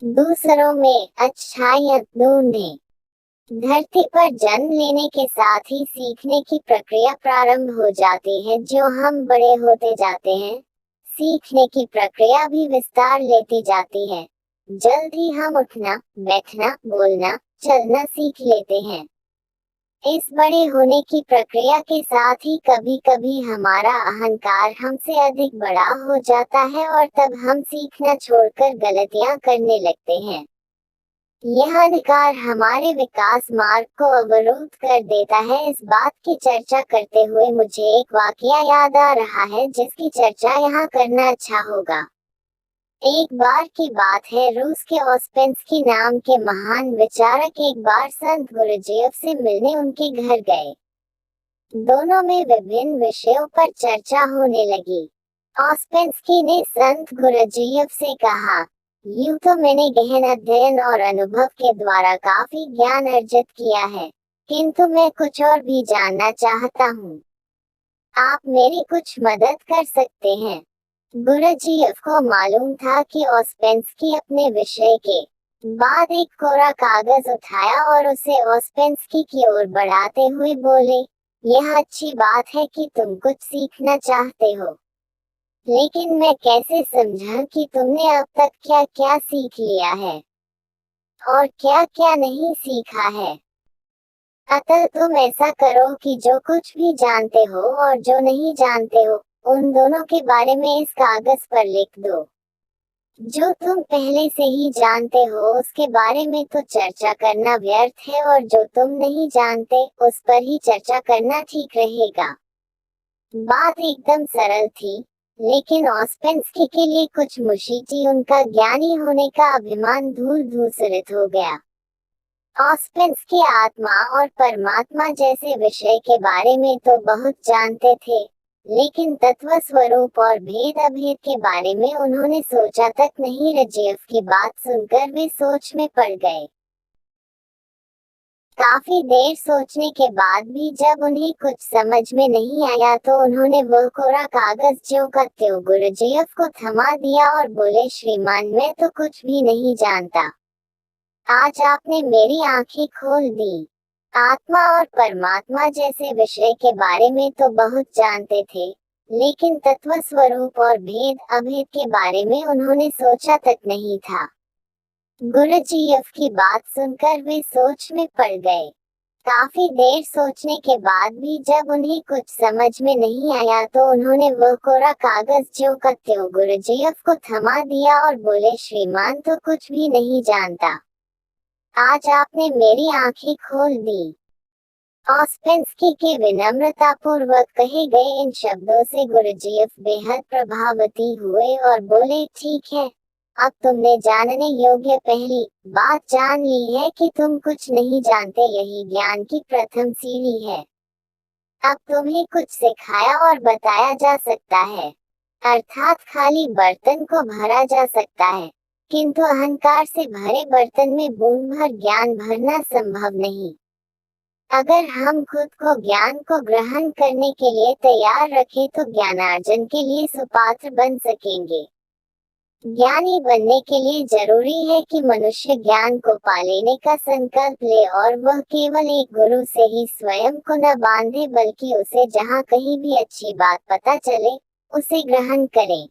दूसरों में अच्छाइयाँ ढूंढें। धरती पर जन्म लेने के साथ ही सीखने की प्रक्रिया प्रारंभ हो जाती है। जो हम बड़े होते जाते हैं, सीखने की प्रक्रिया भी विस्तार लेती जाती है। जल्द ही हम उठना, बैठना, बोलना, चलना सीख लेते हैं। इस बड़े होने की प्रक्रिया के साथ ही कभी कभी हमारा अहंकार हमसे अधिक बड़ा हो जाता है और तब हम सीखना छोड़कर गलतियां करने लगते हैं। यह अहंकार हमारे विकास मार्ग को अवरुद्ध कर देता है। इस बात की चर्चा करते हुए मुझे एक वाकया याद आ रहा है जिसकी चर्चा यहाँ करना अच्छा होगा। एक बार की बात है, रूस के ओस्पेंस्की नाम के महान विचारक एक बार संत गुरुजीएफ से मिलने उनके घर गए। दोनों में विभिन्न विषयों पर चर्चा होने लगी। ओस्पेंस्की ने संत गुरुजीएफ से कहा, यूं तो मैंने गहन अध्ययन और अनुभव के द्वारा काफी ज्ञान अर्जित किया है, किंतु मैं कुछ और भी जानना चाहता हूँ। आप मेरी कुछ मदद कर सकते हैं। गुरुजीएफ को मालूम था कि ओस्पेंस्की अपने विषय के बाद एक कोरा कागज उठाया और उसे ओस्पेंस्की की ओर बढ़ाते हुए बोले, यह अच्छी बात है कि तुम कुछ सीखना चाहते हो, लेकिन मैं कैसे समझूं कि तुमने अब तक क्या क्या सीख लिया है और क्या क्या नहीं सीखा है। अतः तुम ऐसा करो कि जो कुछ भी जानते हो और जो नहीं जानते हो, उन दोनों के बारे में इस कागज पर लिख दो। जो तुम पहले से ही जानते हो उसके बारे में तो चर्चा करना व्यर्थ है, और जो तुम नहीं जानते उस पर ही चर्चा करना ठीक रहेगा। बात एकदम सरल थी, लेकिन ओस्पेंस्की के लिए कुछ मुशीची उनका ज्ञानी होने का अभिमान धूल धूसरित हो गया। ओस्पेंस्की आत्मा और परमात्मा जैसे विषय के बारे में तो बहुत जानते थे, लेकिन तत्व स्वरूप और भेद अभेद के बारे में उन्होंने सोचा तक नहीं। गुरुजीएफ की बात सुनकर वे सोच में पड़ गए। काफी देर सोचने के बाद भी जब उन्हें कुछ समझ में नहीं आया तो उन्होंने वह कोरा कागज ज्यों का त्यों गुरुजीएफ को थमा दिया और बोले, श्रीमान, मैं तो कुछ भी नहीं जानता। आज आपने मेरी आंखें खोल दी। आत्मा और परमात्मा जैसे विषय के बारे में तो बहुत जानते थे, लेकिन तत्व स्वरूप और भेद अभेद के बारे में उन्होंने सोचा तक नहीं था। गुरुजीएफ की बात सुनकर वे सोच में पड़ गए। काफी देर सोचने के बाद भी जब उन्हें कुछ समझ में नहीं आया तो उन्होंने वह कोरा कागज ज्यों का त्यों गुरुजीएफ को थमा दिया और बोले, श्रीमान तो कुछ भी नहीं जानता। आज आपने मेरी आंखें खोल दी। ओस्पेंस्की के विनम्रतापूर्वक कहे गए इन शब्दों से गुरुजीएफ बेहद प्रभावित हुए और बोले, ठीक है, अब तुमने जानने योग्य पहली बात जान ली है कि तुम कुछ नहीं जानते। यही ज्ञान की प्रथम सीढ़ी है। अब तुम्हें कुछ सिखाया और बताया जा सकता है, अर्थात खाली बर्तन को भरा जा सकता है, किंतु अहंकार से भरे बर्तन में बूंद भर ज्ञान भरना संभव नहीं। अगर हम खुद को ज्ञान को ग्रहण करने के लिए तैयार रखें तो ज्ञानार्जन के लिए सुपात्र बन सकेंगे। ज्ञानी बनने के लिए जरूरी है कि मनुष्य ज्ञान को पा लेने का संकल्प ले और वह केवल एक गुरु से ही स्वयं को न बांधे, बल्कि उसे जहाँ कहीं भी अच्छी बात पता चले उसे ग्रहण करे।